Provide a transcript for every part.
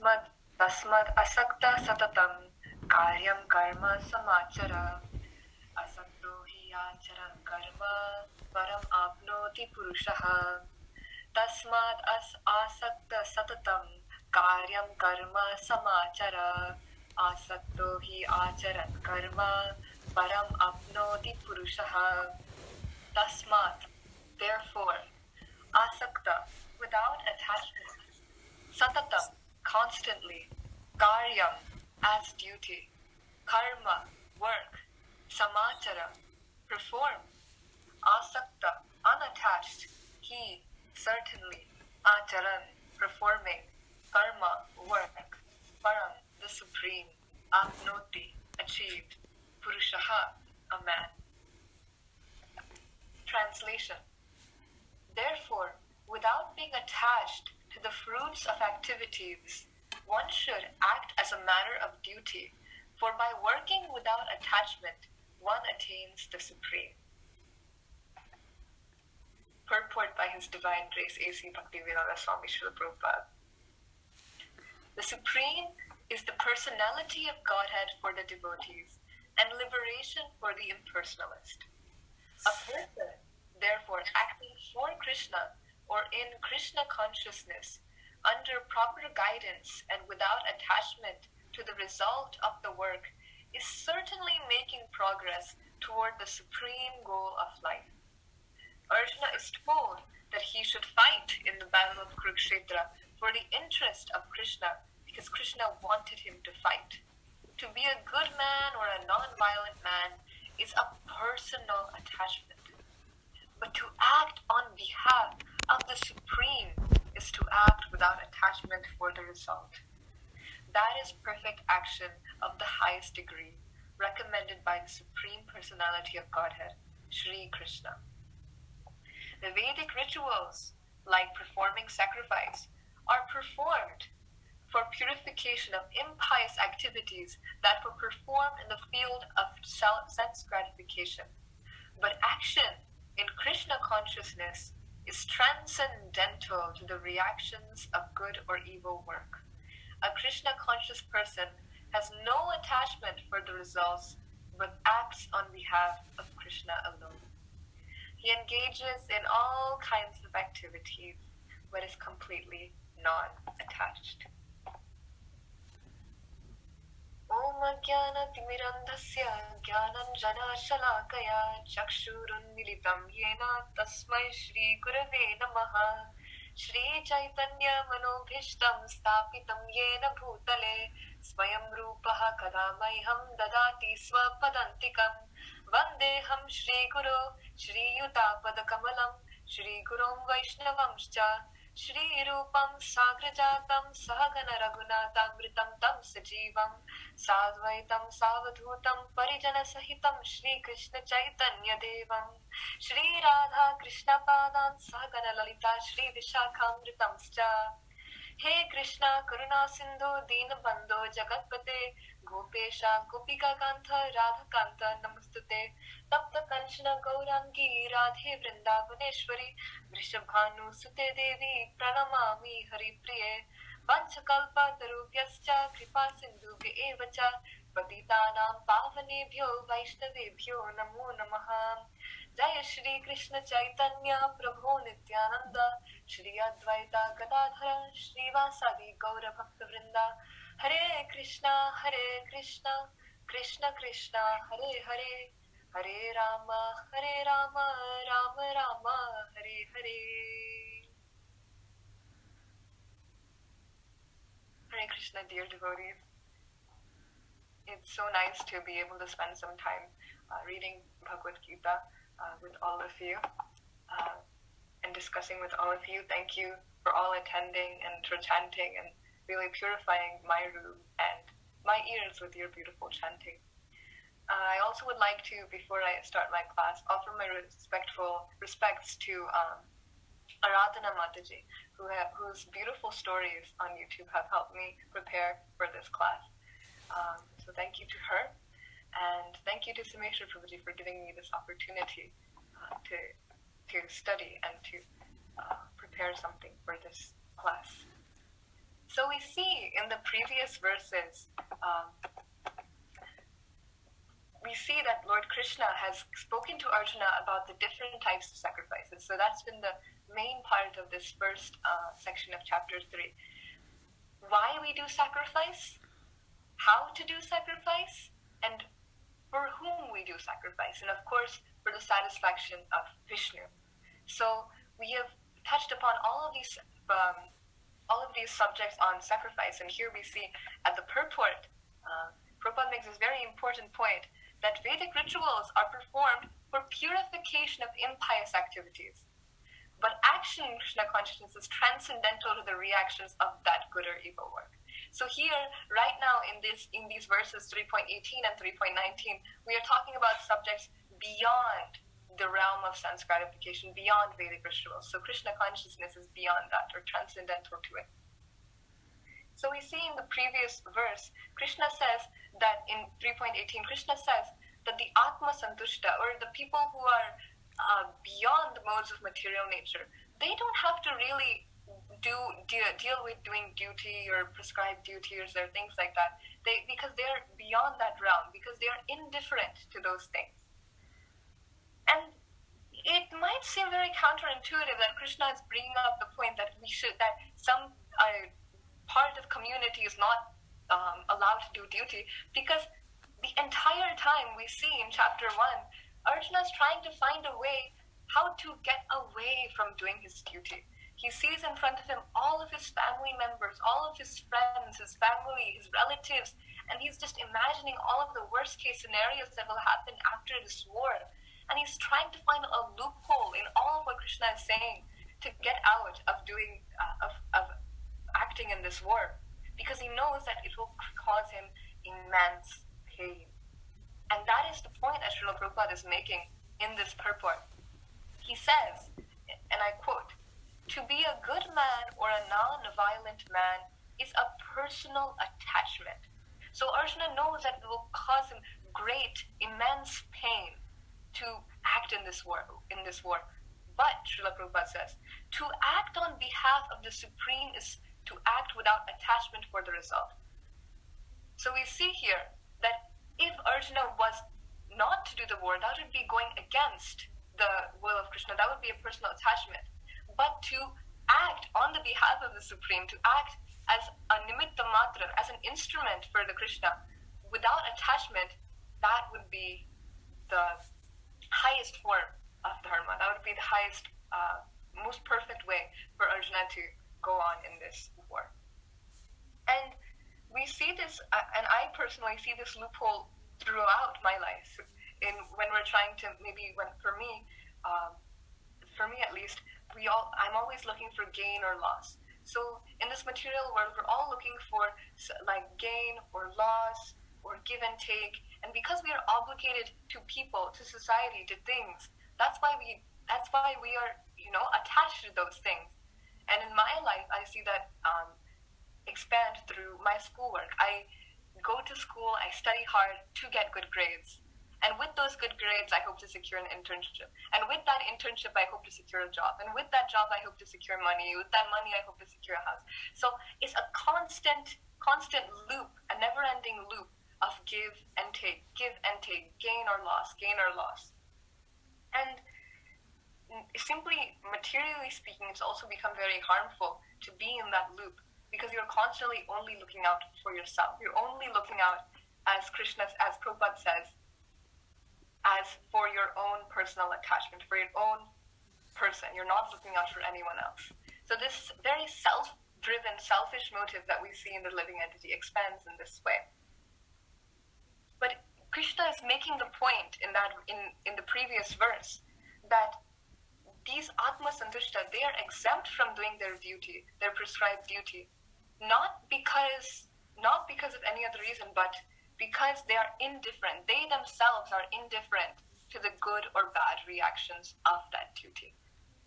Tasmad asakta satatam karyam karma samachara asakto hi acharan karma param apnoti purushaha tasmad asakta satatam karyam karma samachara asakto hi acharan karma param apnoti purushaha tasmat therefore asakta without attachment Satatam, constantly. Karyam, as duty. Karma, work. Samachara, perform. Asakta, unattached. He, certainly. Acharan, performing. Karma, work. Param, the supreme. Apnoti, achieved. Purushaha, a man. Translation. Therefore, without being attached to the fruits of activities, one should act as a matter of duty, for by working without attachment, one attains the Supreme. Purport by His Divine Grace A.C. Bhaktivedanta Swami Srila Prabhupada. The Supreme is the personality of Godhead for the devotees and liberation for the impersonalist. A person, therefore, acting for Krishna or in Krishna consciousness, under proper guidance and without attachment to the result of the work, is certainly making progress toward the supreme goal of life. Arjuna is told that he should fight in the battle of Kurukshetra for the interest of Krishna because Krishna wanted him to fight. To be a good man or a non-violent man is a personal attachment. But to act on behalf of the Supreme is to act without attachment for the result. That is perfect action of the highest degree, recommended by the Supreme Personality of Godhead, Sri Krishna. The Vedic rituals, like performing sacrifice, are performed for purification of impious activities that were performed in the field of sense gratification. But action in Krishna consciousness is transcendental to the reactions of good or evil work. A Krishna conscious person has no attachment for the results, but acts on behalf of Krishna alone. He engages in all kinds of activities, but is completely non-attached. Om Jnana-timirandhasya Jnananjana-shalakaya Chakshurunmilitam Yena Tasmai Shri Gurave Namaha Shri Chaitanya Manobhishtam Stapitam Yena Bhutale Swayam Rupaha Kadamaiham Dadati Swapadantikam Vandeham Shri Guru Shri Yutapadakamalam Shri Gurum Vaishnavamscha Shri Rupam Sagrajatam Sahagana Raghunatamritam Tam Sajivam Sadvaitam Savadhutam Parijana Sahitam Shri Krishna Chaitanya Devam Shri Radha Krishna Padan Sahagana Lalita Shri Vishakhamritam Scha He Krishna Karuna Sindhu Deenabandho Jagatpate Gopesha Gopika Kantha Radha Kanta Namastute Tapta Kanchana Gaurangi Radhe Vrindavaneshwari Vrishabhanu Sute Devi Pranamami Hari Priye Vanchakalpa Tarubhyascha Kripa Sindhubhya Evacha Patitanam Pavanebhyo Vaishnavebhyo Namo Namaha Jaya Shri Krishna Chaitanya Prabhu Nityananda Shri Advaita Gadadhara Shri Vasadi Gaura Bhakta Vrinda Hare Krishna Krishna Krishna Hare Hare Hare Rama Rama Rama Hare Hare. Hare Krishna, dear devotees. It's so nice to be able to spend some time reading Bhagavad Gita with all of you and discussing with all of you. Thank you for all attending and for chanting and really purifying my room and my ears with your beautiful chanting. I also would like to, before I start my class, offer my respects to Aradhana Mataji, whose beautiful stories on YouTube have helped me prepare for this class. So thank you to her, and thank you to Sumeshwar Prabhuji for giving me this opportunity to study and to prepare something for this class. So we see in the previous verses, we see that Lord Krishna has spoken to Arjuna about the different types of sacrifices. So that's been the main part of this first section of chapter 3. Why we do sacrifice, how to do sacrifice, and for whom we do sacrifice, and of course for the satisfaction of Vishnu. So we have touched upon all of these subjects on sacrifice, and here we see at the purport, Prabhupada makes this very important point that Vedic rituals are performed for purification of impious activities. But action in Krishna consciousness is transcendental to the reactions of that good or evil work. So here, right now, in these verses 3.18 and 3.19, we are talking about subjects beyond the realm of sense gratification, beyond Vedic rituals. So Krishna consciousness is beyond that, or transcendental to it. So we see in the previous verse, Krishna says that in 3.18, Krishna says that the Atma Santushta, or the people who are beyond the modes of material nature, they don't have to really deal with doing duty or prescribed duties or things like that. Because they're beyond that realm, because they are indifferent to those things. And it might seem very counterintuitive that Krishna is bringing up the point that some part of community is not allowed to do duty, because the entire time we see in chapter 1, Arjuna is trying to find a way how to get away from doing his duty. He sees in front of him all of his family members, all of his friends, his family, his relatives, and he's just imagining all of the worst case scenarios that will happen after this war. And he's trying to find a loophole in all of what Krishna is saying to get out of doing of acting in this war, because he knows that it will cause him immense pain. And that is the point that Srila Prabhupada is making in this purport. He says, and I quote, "To be a good man or a non-violent man is a personal attachment." So Arjuna knows that it will cause him great, immense pain to act in this war. But, Srila Prabhupada says, to act on behalf of the Supreme is to act without attachment for the result. So we see here that if Arjuna was not to do the war, that would be going against the will of Krishna. That would be a personal attachment. But to act on the behalf of the Supreme, to act as a nimitta matra, as an instrument for the Krishna, without attachment, that would be the highest form of dharma. That would be the highest, most perfect way for Arjuna to go on in this war. And we see this, and I personally see this loophole throughout my life. When we're trying to, for me at least, I'm always looking for gain or loss. So in this material world, we're all looking for like gain or loss or give and take. And because we are obligated to people, to society, to things, that's why we are, attached to those things. And in my life, I see that expand through my schoolwork. I go to school, I study hard to get good grades. And with those good grades, I hope to secure an internship. And with that internship, I hope to secure a job. And with that job, I hope to secure money. With that money, I hope to secure a house. So it's a constant loop, a never-ending loop of give and take, gain or loss, gain or loss. And simply, materially speaking, it's also become very harmful to be in that loop, because you're constantly only looking out for yourself. You're only looking out, as Prabhupada says, as for your own personal attachment, for your own person. You're not looking out for anyone else. So this very self-driven, selfish motive that we see in the living entity expands in this way. But Krishna is making the point in the previous verse that these Atma Santushta, they are exempt from doing their duty, their prescribed duty, not because of any other reason, but because they are indifferent. They themselves are indifferent to the good or bad reactions of that duty.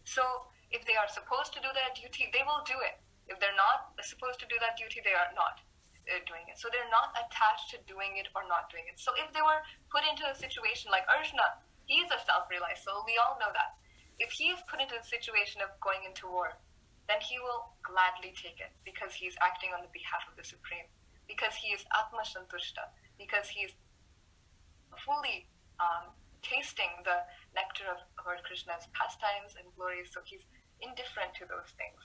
So if they are supposed to do their duty, they will do it. If they're not supposed to do that duty, they are not doing it. So they're not attached to doing it or not doing it. So if they were put into a situation like Arjuna, he's a self-realized soul, we all know that. If he is put into a situation of going into war, then he will gladly take it because he is acting on the behalf of the Supreme, because he is Atma Santushta, because he is fully tasting the nectar of Lord Krishna's pastimes and glories, so he's indifferent to those things.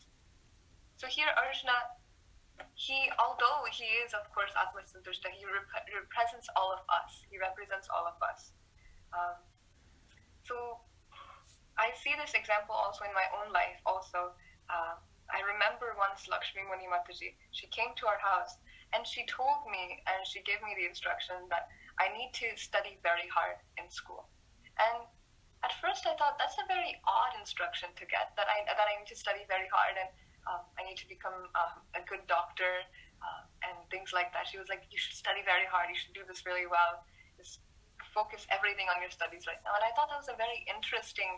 So here Arjuna, although he is of course Atma Santushta, he represents all of us. He represents all of us. So I see this example also in my own life. Also, I remember once Lakshmi Muni Mataji, she came to our house and she told me and she gave me the instruction that I need to study very hard in school. And at first I thought that's a very odd instruction to get, that I need to study very hard and I need to become a good doctor and things like that. She was like, you should study very hard, you should do this really well, just focus everything on your studies right now. And I thought that was a very interesting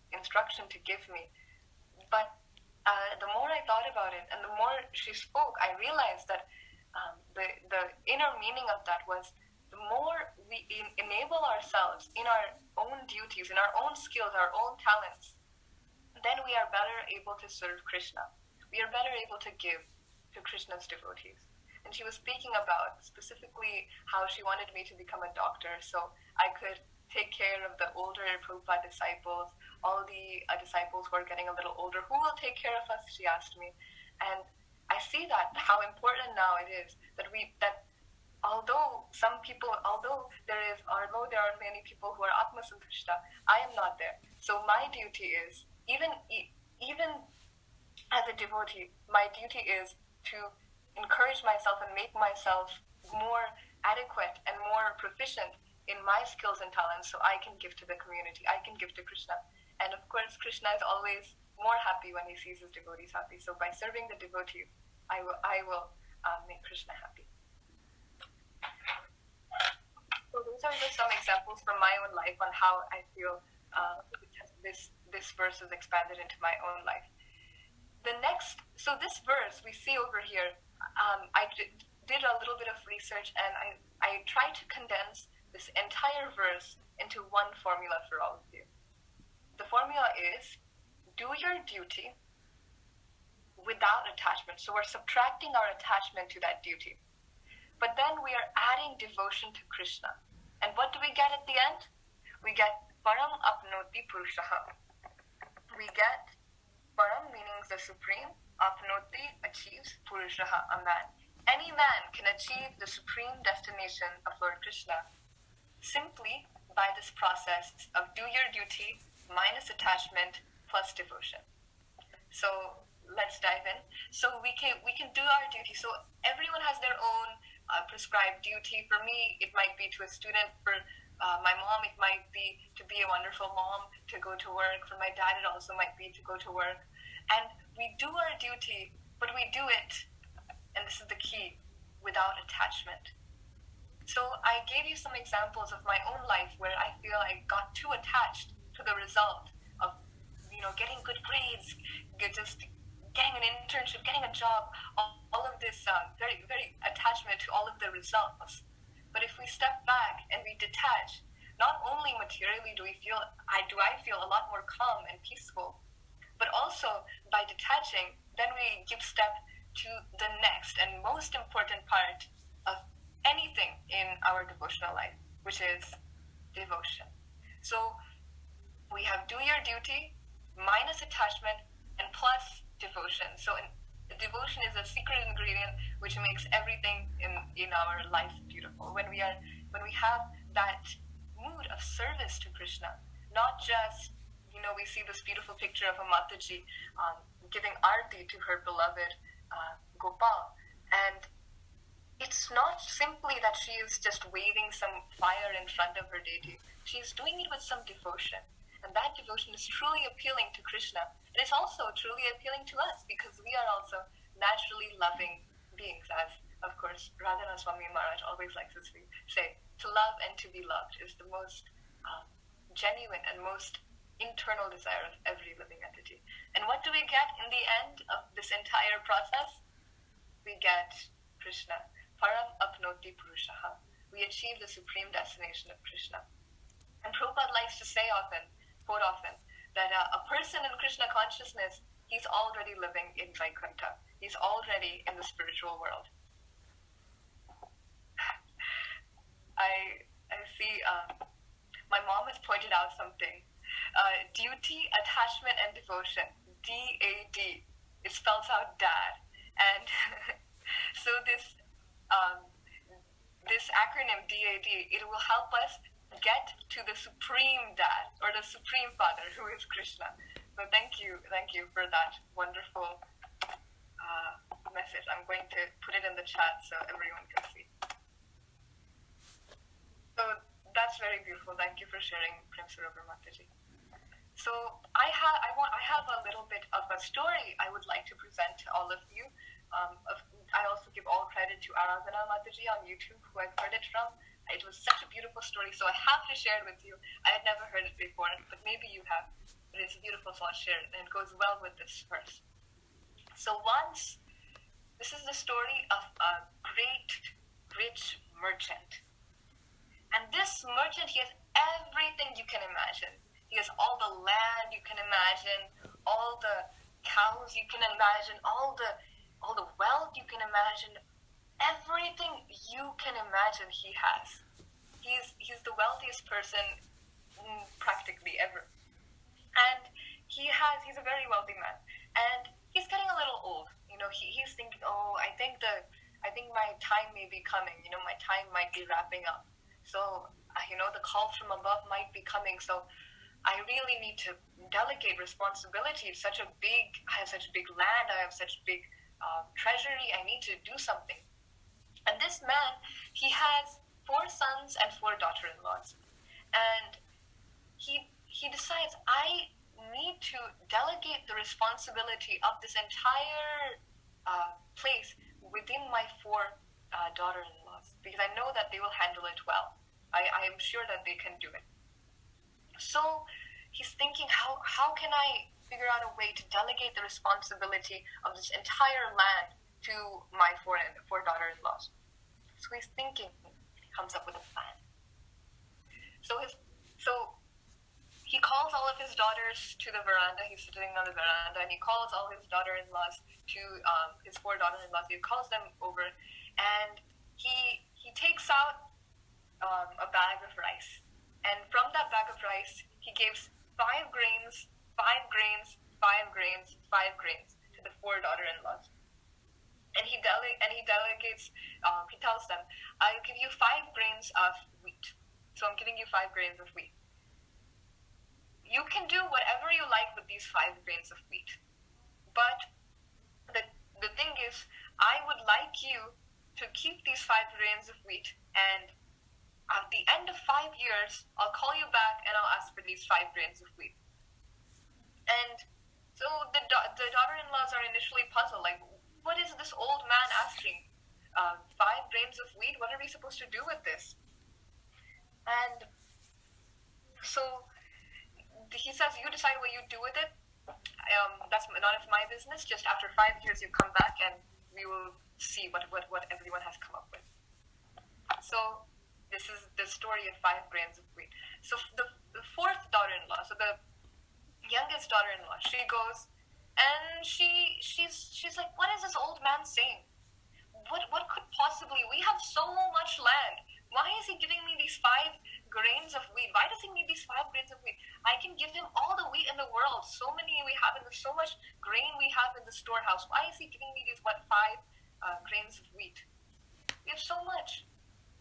instruction to give me. But the more I thought about it and the more she spoke, I realized that the inner meaning of that was, the more we enable ourselves in our own duties, in our own skills, our own talents, then we are better able to serve Krishna. We are better able to give to Krishna's devotees. And she was speaking about specifically how she wanted me to become a doctor so I could take care of the older Prabhupada disciples, all the disciples who are getting a little older. Who will take care of us? She asked me. And I see that how important now it is that although there are many people who are Atma Santushta, I am not there. So my duty is, even as a devotee, my duty is to encourage myself and make myself more adequate and more proficient in my skills and talents so I can give to the community, I can give to Krishna. And of course, Krishna is always more happy when he sees his devotees happy. So by serving the devotees, I will make Krishna happy. So those are just some examples from my own life on how I feel this verse is expanded into my own life. So this verse we see over here, I did a little bit of research and I tried to condense this entire verse into one formula for all of you. The formula is, do your duty without attachment. So we're subtracting our attachment to that duty. But then we are adding devotion to Krishna. And what do we get at the end? We get Param Apnoti Purushaha. We get Param, meaning the supreme, Apnoti, achieves, Purushaha, a man. Any man can achieve the supreme destination of Lord Krishna simply by this process of do your duty minus attachment plus devotion. So let's dive in. So we can do our duty. So everyone has their own prescribed duty. For me, it might be to a student. For my mom, it might be to be a wonderful mom, to go to work. For my dad, it also might be to go to work. And we do our duty, but we do it, and this is the key, without attachment. So I gave you some examples of my own life where I feel I got too attached to the result of, getting good grades, just getting an internship, getting a job, all of this very, very attachment to all of the results. But if we step back and we detach, not only materially do I feel a lot more calm and peaceful, but also by detaching, then we give step to the next and most important part of anything in our devotional life, which is devotion. So we have do your duty minus attachment and plus devotion. So devotion is a secret ingredient which makes everything in our life beautiful. When we have that mood of service to Krishna, not just we see this beautiful picture of a Mataji giving arti to her beloved Gopal, and it's not simply that she is just waving some fire in front of her deity. She's doing it with some devotion, and that devotion is truly appealing to Krishna. And it's also truly appealing to us because we are also naturally loving beings, as of course Radhana Swami Maharaj always likes to say, to love and to be loved is the most genuine and most internal desire of every living entity. And what do we get in the end of this entire process? We get Krishna. Param apnoti purushaha. We achieve the supreme destination of Krishna. And Prabhupada likes to say often, quote often, that a person in Krishna consciousness he's already living in Vaikuntha. He's already in the spiritual world. I see. My mom has pointed out something. Duty, attachment, and devotion. DAD. It spells out dad, and so this acronym DAD, it will help us get to the supreme dad or the supreme father, who is Krishna. So thank you for that wonderful message. I'm going to put it in the chat so everyone can see. So that's very beautiful. Thank you for sharing, Prem Sarovar Mataji. So I have a little bit of a story I would like to present to all of you. I also give all credit to Aradhana Mataji on YouTube, who I've heard it from. It was such a beautiful story, so I have to share it with you. I had never heard it before, but maybe you have. But it's beautiful, so I'll share it, and it goes well with this verse. So once, this is the story of a great, rich merchant. And this merchant, he has everything you can imagine. He has all the land you can imagine, all the cows you can imagine, all the wealth you can imagine. Everything you can imagine he has. He's the wealthiest person practically ever. And he's a very wealthy man. And he's getting a little old. He's thinking, I think my time may be coming. My time might be wrapping up. So, the call from above might be coming. So I really need to delegate responsibility. I have such big land. I have such big treasury. I need to do something. And this man, he has 4 sons and 4 daughter-in-laws. And he decides, I need to delegate the responsibility of this entire place within my 4 daughter-in-laws, because I know that they will handle it well. I am sure that they can do it. So he's thinking, how can I figure out a way to delegate the responsibility of this entire land to my 4 daughter-in-laws? So he's thinking, he comes up with a plan. So he calls all of his daughters to the veranda. He's sitting on the veranda, and he calls all his daughter-in-laws to his 4 daughter-in-laws. He calls them over, and he takes out a bag of rice. And from that bag of rice, he gives 5 grains, 5 grains, 5 grains, 5 grains to the 4 daughter-in-laws. And he delegates. He tells them, "I'll give you 5 grains of wheat. So I'm giving you 5 grains of wheat. You can do whatever you like with these 5 grains of wheat. But the thing is, I would like you to keep these 5 grains of wheat, and at the end of 5 years, I'll call you back and I'll ask for these 5 grains of wheat." And so the daughter-in-laws are initially puzzled, like, what is this old man asking? 5 grains of wheat? What are we supposed to do with this? And so he says, you decide what you do with it. That's none of my business. Just after 5 years, you come back and we will see what everyone has come up with. So this is the story of 5 grains of wheat. So the 4th daughter-in-law, so the youngest daughter-in-law, she goes and she's like, what is this old man saying? What could possibly, we have so much land. Why is he giving me these 5 grains of wheat? Why does he need these 5 grains of wheat? I can give him all the wheat in the world. So much grain we have in the storehouse. Why is he giving me these 5 grains of wheat? We have so much.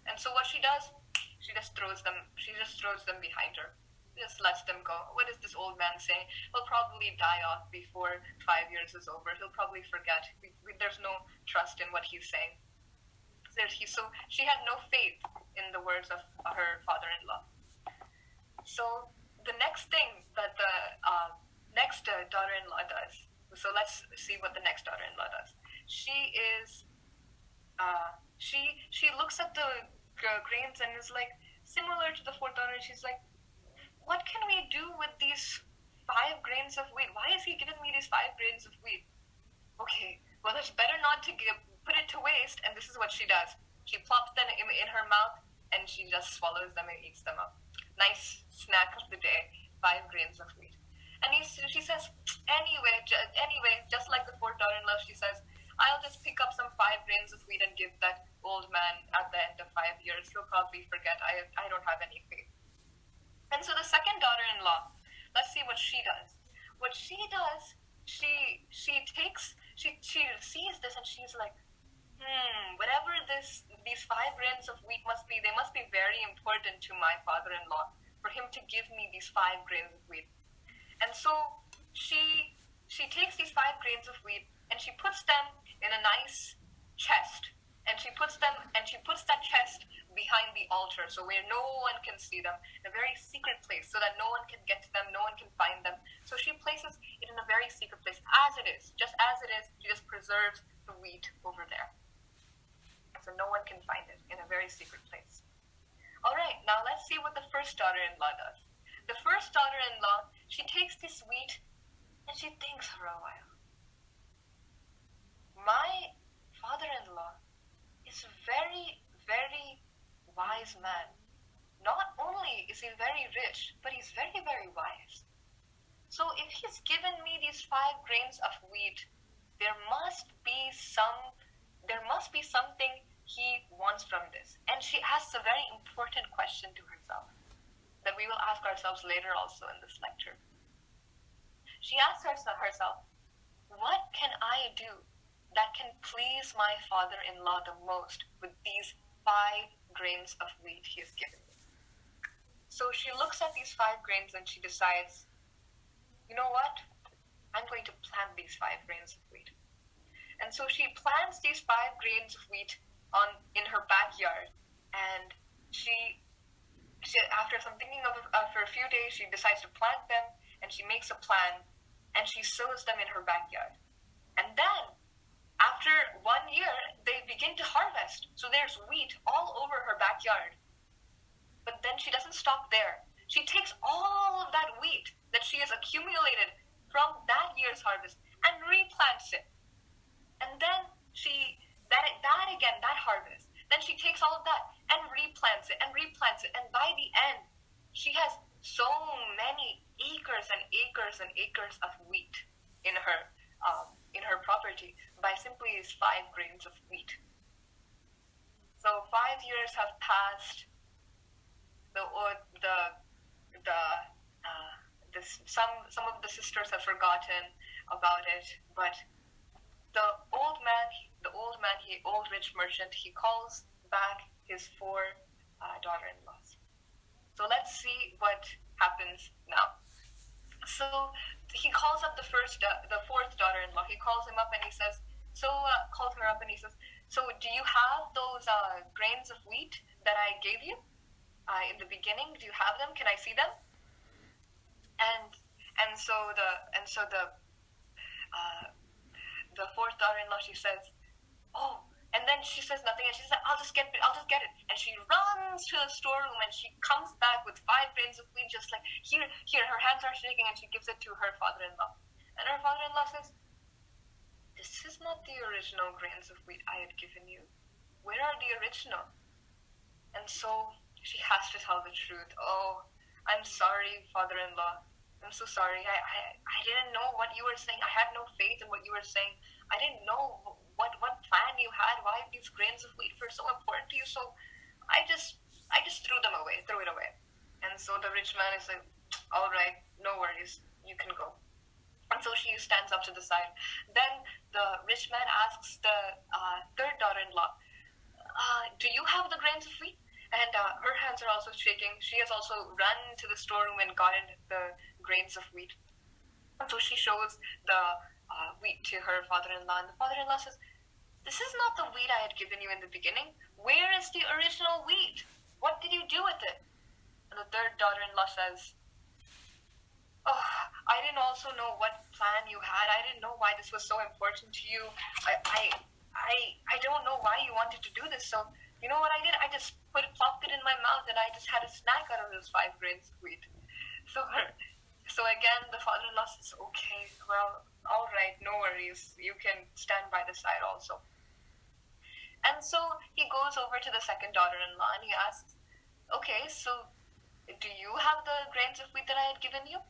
And so what she does, she just throws them behind her. Just lets them go. What is this old man saying? He'll probably die off before 5 years is over. He'll probably forget. There's no trust in what he's saying. So she had no faith in the words of her father-in-law. So the next thing that the next daughter-in-law does, so let's see what the next daughter-in-law does. She looks at the grains and is like, similar to the 4th daughter, she's like, what can we do with these 5 grains of wheat? Why is he giving me these 5 grains of wheat? Okay, well, it's better not to put it to waste, and this is what she does. She plops them in her mouth, and she just swallows them and eats them up. Nice snack of the day, 5 grains of wheat. And she says, Anyway, just like the fourth daughter-in-law, she says, I'll just pick up some 5 grains of wheat and give that old man at the end of 5 years. He'll probably forget. I don't have any faith. And so the second daughter-in-law, let's see what she does. What she does, she sees this and she's like, whatever these 5 grains of wheat must be, they must be very important to my father-in-law for him to give me these 5 grains of wheat. And so she takes these 5 grains of wheat and she puts them in a nice chest, and she puts that chest behind the altar, so where no one can see them, in a very secret place, so that no one can get to them, no one can find them. So she places it in a very secret place, as it is, just as it is. She just preserves the wheat over there, so no one can find it, in a very secret place. All right, now let's see what the first daughter-in-law does. The first daughter-in-law, she takes this wheat and she thinks for a while. My father-in-law is a very, very wise man. Not only is he very rich, but he's very, very wise. So if he's given me these 5 grains of wheat, there must be something he wants from this. And she asks a very important question to herself that we will ask ourselves later also in this lecture. She asks herself, what can I do that can please my father-in-law the most with these 5 grains of wheat he has given me? So she looks at these 5 grains and she decides, you know what? I'm going to plant these 5 grains of wheat. And so she plants these 5 grains of wheat in her backyard. And she after some thinking for a few days, she decides to plant them, and she makes a plan, and she sows them in her backyard. And then, after 1 year, they begin to harvest. So there's wheat all over her backyard. But then she doesn't stop there. She takes all of that wheat that she has accumulated from that year's harvest and replants it. And then that harvest. Then she takes all of that and replants it. And by the end, she has so many acres and acres and acres of wheat in her property by simply these 5 grains of wheat. So 5 years have passed. Some of the sisters have forgotten about it, but the old rich merchant, he calls back his 4 daughter-in-laws. So let's see what happens now. So he calls up the 4th daughter-in-law. He calls him up and he says, so do you have those grains of wheat that I gave you in the beginning? Do you have them? Can I see them? And so the 4th daughter-in-law, she says, oh, and then she says nothing, and she says, I'll just get it. And she runs to the storeroom, and she comes back with 5 grains of wheat, just like, here, her hands are shaking, and she gives it to her father-in-law. And her father-in-law says, this is not the original grains of wheat I had given you. Where are the original? And so she has to tell the truth. Oh, I'm sorry, father-in-law. I'm so sorry. I didn't know what you were saying. I had no faith in what you were saying. I didn't know what plan you had, why these grains of wheat were so important to you. So I just threw it away. And so the rich man is like, all right, no worries, you can go. And so she stands up to the side. Then the rich man asks the 3rd daughter-in-law, do you have the grains of wheat? And her hands are also shaking. She has also run to the storeroom and gotten the grains of wheat. And so she shows the wheat to her father-in-law. And the father-in-law says, this is not the wheat I had given you in the beginning. Where is the original wheat? What did you do with it? And the 3rd daughter-in-law says, oh, I didn't also know what plan you had. I didn't know why this was so important to you. I don't know why you wanted to do this. So you know what I did? I just plopped it in my mouth, and I just had a snack out of those 5 grains of wheat. So again, the father-in-law says, okay, well, all right, no worries. You can stand by the side also. And so he goes over to the 2nd daughter-in-law, and he asks, okay, so do you have the grains of wheat that I had given you?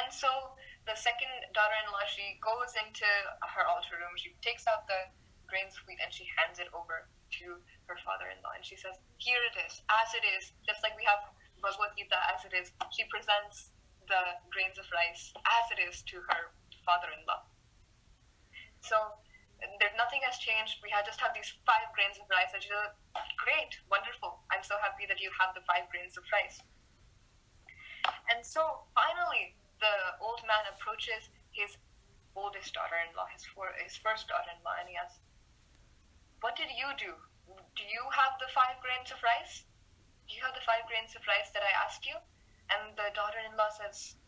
And so the second daughter-in-law, she goes into her altar room, she takes out the grain of wheat and she hands it over to her father-in-law, and she says, here it is, as it is, just like we have Bhagavad Gita as it is. She presents the grains of rice as it is to her father-in-law. So there's nothing has changed. We just have these 5 grains of rice. And she said, great, wonderful. I'm so happy that you have the 5 grains of rice. And so finally, the old man approaches his oldest daughter-in-law, his first daughter-in-law, and he asks, what did you do? Do you have the 5 grains of rice? Do you have the 5 grains of rice that I asked you? And the daughter-in-law says,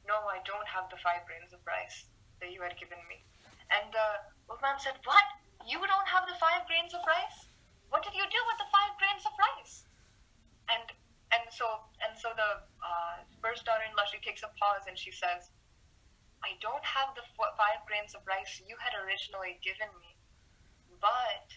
no, I don't have the 5 grains of rice that you had given me. And the old man said, what? You don't have the 5 grains of rice? What did you do with the 5 grains of rice? And so the first daughter-in-law, she takes a pause and she says, I don't have the 5 grains of rice you had originally given me, but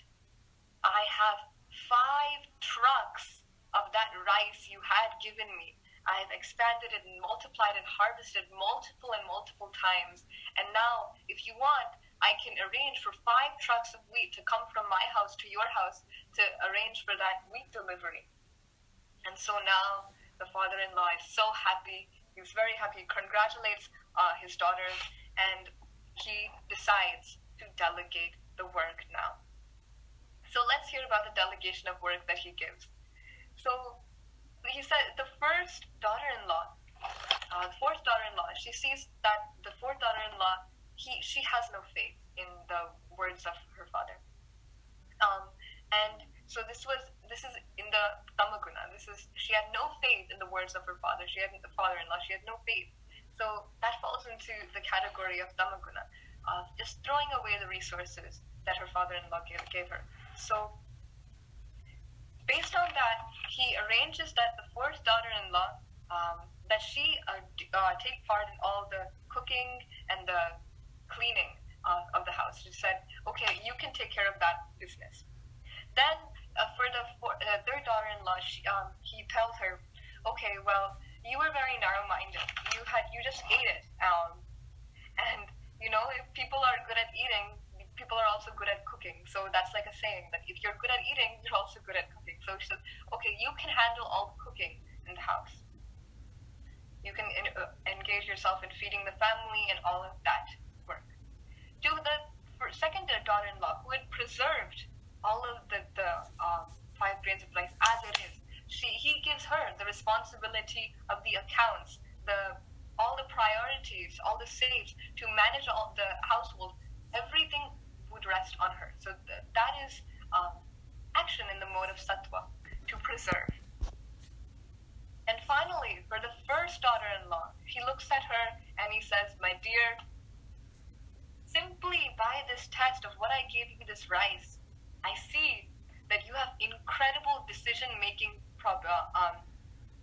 I have 5 trucks of that rice you had given me. I've expanded it and multiplied and harvested multiple times. And now, if you want, I can arrange for 5 trucks of wheat to come from my house to your house to arrange for that wheat delivery. And so now the father-in-law is so happy. He's very happy. He congratulates his daughters, and he decides to delegate the work now. So let's hear about the delegation of work that he gives. So he said the first daughter-in-law, the fourth daughter-in-law, she sees that the fourth daughter-in-law, she has no faith in the words of her father. And so this is in the Tamaguna. She had no faith in the words of her father. She had the father-in-law. She had no faith. So that falls into the category of Tamaguna, just throwing away the resources that her father-in-law gave her. So based on that, he arranges that the fourth daughter-in-law, that she take part in all the cooking and the cleaning of the house. She said, okay, you can take care of that business. Then for the third daughter-in-law, he tells her, okay, well, you were very narrow-minded. You just ate it. And, if people are good at eating, people are also good at cooking. So that's like a saying that if you're good at eating, you're also good at cooking. So she says, okay, you can handle all the cooking in the house. You can engage yourself in feeding the family and all of that work. To the second daughter-in-law, who had preserved all of the 5 grains of rice as it is, he gives her the responsibility of the accounts, all the priorities, all the saves, to manage all the household. Everything would rest on her. So that is action in the mode of sattva, to preserve. And finally, for the first daughter-in-law, he looks at her and he says, my dear, simply by this test of what I gave you, this rice, I see that you have incredible decision-making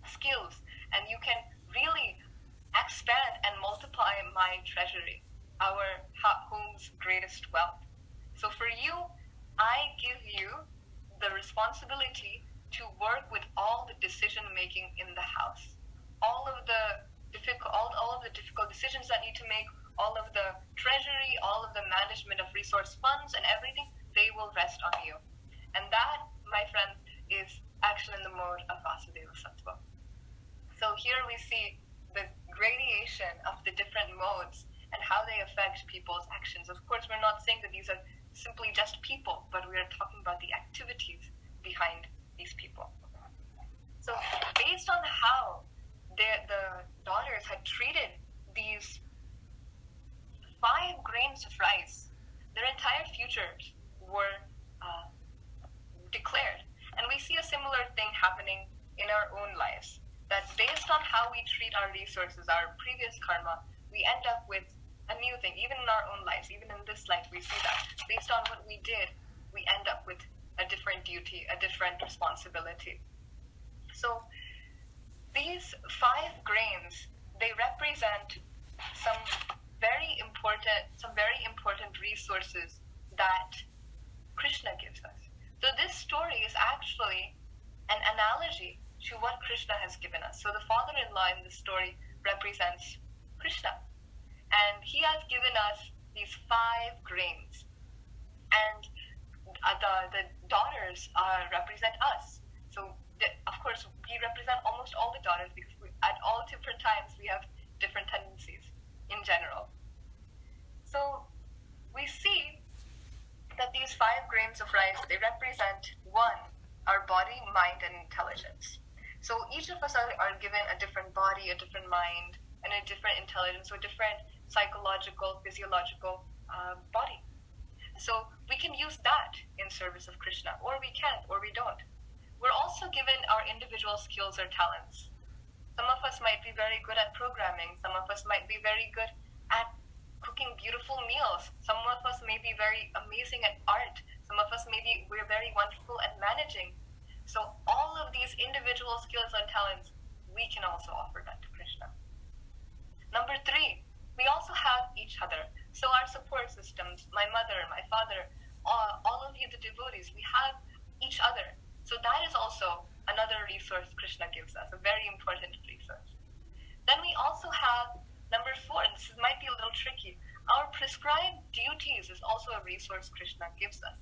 skills, and you can really expand and multiply my treasury, our home's greatest wealth. So for you, I give you the responsibility to work with all the decision-making in the house, all of the difficult decisions that need to make, all of the treasury, all of the management of resource funds and everything, they will rest on you. And that, my friend, is action in the mode of Vasudeva Sattva. So here we see the gradation of the different modes and how they affect people's actions. Of course, we're not saying that these are simply just people, but we are talking about the activities behind these people. So based on how the daughters had treated these 5 grains of rice, their entire futures were declared. And we see a similar thing happening in our own lives, that based on how we treat our resources, our previous karma, we end up with a new thing. Even in our own lives, even in this life, we see that. Based on what we did, we end up with a different duty, a different responsibility. So these 5 grains, they represent some very important resources that Krishna gives us. So this story is actually an analogy to what Krishna has given us. So the father-in-law in this story represents Krishna. And he has given us these 5 grains. And the daughters represent us. So, of course, we represent almost all the daughters because at all different times we have different tendencies in general. So, we see that these 5 grains of rice, they represent 1, our body, mind, and intelligence. So each of us are given a different body, a different mind, and a different intelligence, so a different psychological, physiological body. So we can use that in service of Krishna, or we can't, or we don't. We're also given our individual skills or talents. Some of us might be very good at programming. Some of us might be very good at cooking beautiful meals. Some of us may be very amazing at art. Some of us we're very wonderful at managing. So all of these individual skills and talents, we can also offer that to Krishna. Number 3, we also have each other. So our support systems, my mother, my father, all of you, the devotees, we have each other. So that is also another resource Krishna gives us, a very important resource. Then we also have number 4, and this might be a little tricky. Our prescribed duties is also a resource Krishna gives us.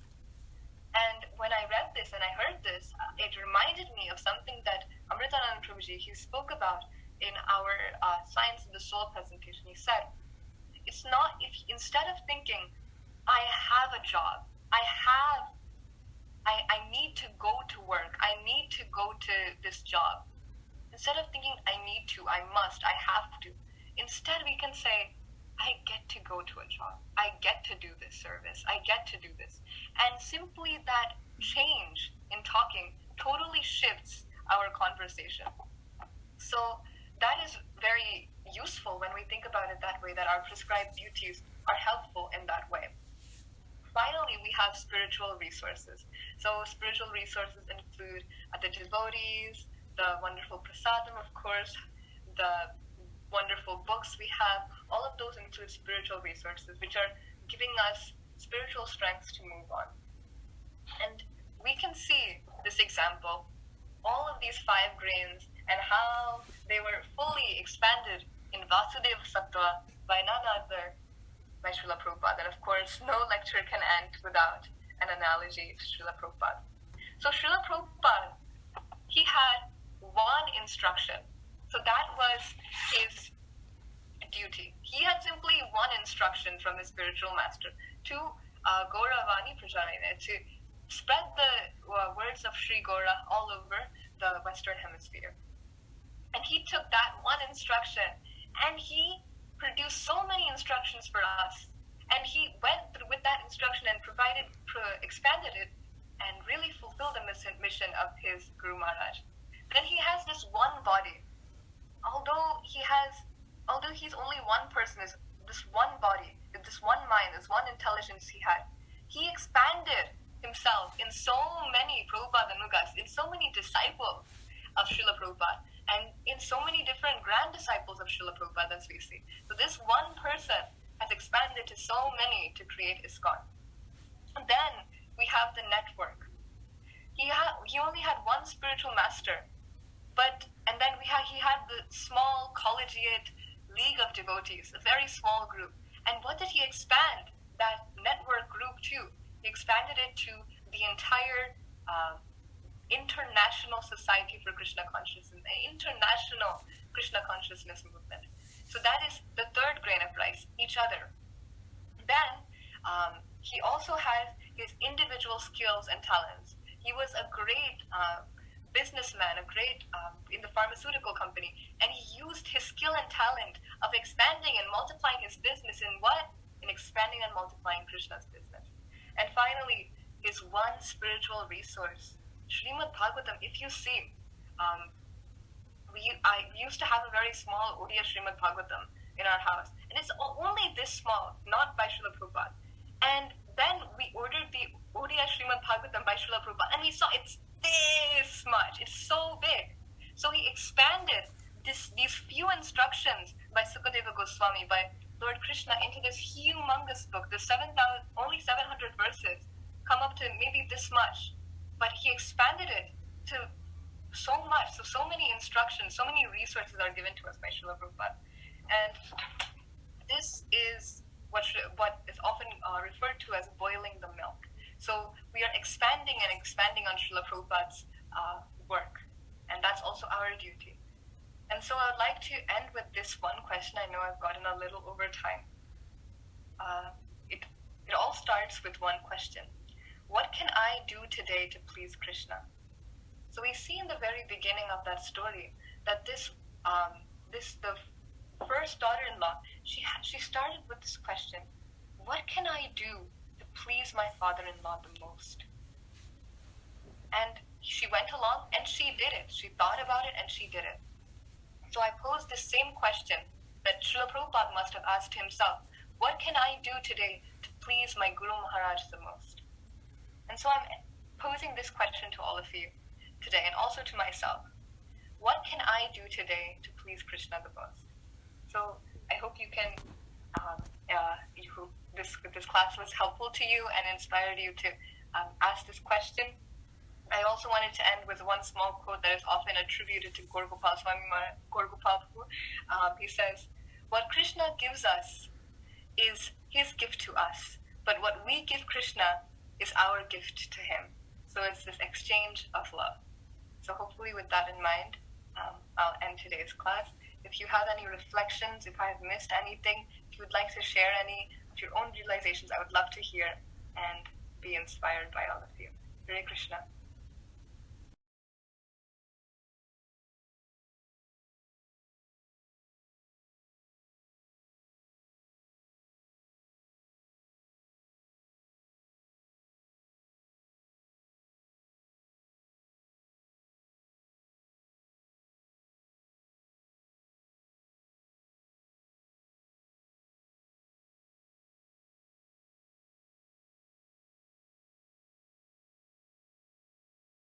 And when I read this and I heard this, it reminded me of something that Amritanand Prabhuji, he spoke about in our Science of the Soul presentation. He said, it's not, if instead of thinking, I have a job, I need to go to work, I need to go to this job. Instead of thinking, I need to, I must, I have to, instead we can say, I get to go to a job, I get to do this service, I get to do this. And simply that change in talking totally shifts our conversation. So that is very useful when we think about it that way, that our prescribed duties are helpful in that way. Finally, we have spiritual resources. So spiritual resources include the devotees, the wonderful prasadam, of course, the wonderful books we have. All of those include spiritual resources, which are giving us spiritual strengths to move on. And we can see this example, all of these 5 grains, and how they were fully expanded in Vasudeva Sattva by none other by Srila Prabhupada. And of course, no lecture can end without an analogy to Srila Prabhupada. So Srila Prabhupada, he had 1 instruction. So that was his duty. He had simply 1 instruction from his spiritual master to Gauravani Prajarayana, to spread the words of Sri Gaura all over the Western Hemisphere. And he took that 1 instruction and he produced so many instructions for us. And he went through with that instruction and expanded it and really fulfilled the mission of his Guru Maharaj. Then he has this 1 body. Although he's only 1 person, is this 1 body, this 1 mind, this 1 intelligence he had, he expanded himself in so many Prabhupada Anugas, in so many disciples of Srila Prabhupada, and in so many different grand disciples of Srila Prabhupada, as we see. So this 1 person has expanded to so many to create ISKCON. And then we have the network. He only had 1 spiritual master, and then he had the small collegiate league of devotees, a very small group. And what did he expand that network group to? He expanded it to the entire International Society for Krishna Consciousness, the International Krishna Consciousness Movement. So that is the 3rd grain of rice, each other. Then he also has his individual skills and talents. He was a great businessman, a great in the pharmaceutical company, and he used his skill and talent of expanding and multiplying his business in what? In expanding and multiplying Krishna's business. And finally, his 1 spiritual resource, Srimad Bhagavatam. If you see, I used to have a very small Odia Srimad Bhagavatam in our house, and it's only this small, not by Srila Prabhupada. And then we ordered the Odia Srimad Bhagavatam by Srila Prabhupada, and we saw it's this much. It's so big. So he expanded these few instructions by Sukadeva Goswami, by Lord Krishna, into this humongous book. The only 700 verses come up to maybe this much, but he expanded it to so much. So many instructions, so many resources are given to us by Srila Prabhupada. And this is what is often referred to as boiling the milk. So we are expanding and expanding on Srila Prabhupada's work, and that's also our duty. And so I would like to end with this one question. I know I've gotten a little over time. It all starts with one question. What can I do today to please Krishna? So we see in the very beginning of that story that the first daughter-in-law, she started with this question: what can I do to please my father-in-law the most? And she went along and she did it. She thought about it and she did it. So I pose the same question that Srila Prabhupada must have asked himself: what can I do today to please my Guru Maharaj the most? And so I'm posing this question to all of you today, and also to myself. What can I do today to please Krishna the most? So I hope you can, this class was helpful to you and inspired you to ask this question. I also wanted to end with one small quote that is often attributed to Gaur Gopal Swami Gaur Gopal Prabhu. He says, "What Krishna gives us is his gift to us, but what we give Krishna is our gift to him." So it's this exchange of love. So hopefully with that in mind, I'll end today's class. If you have any reflections, if I have missed anything, if you would like to share any of your own realizations, I would love to hear and be inspired by all of you. Hare Krishna.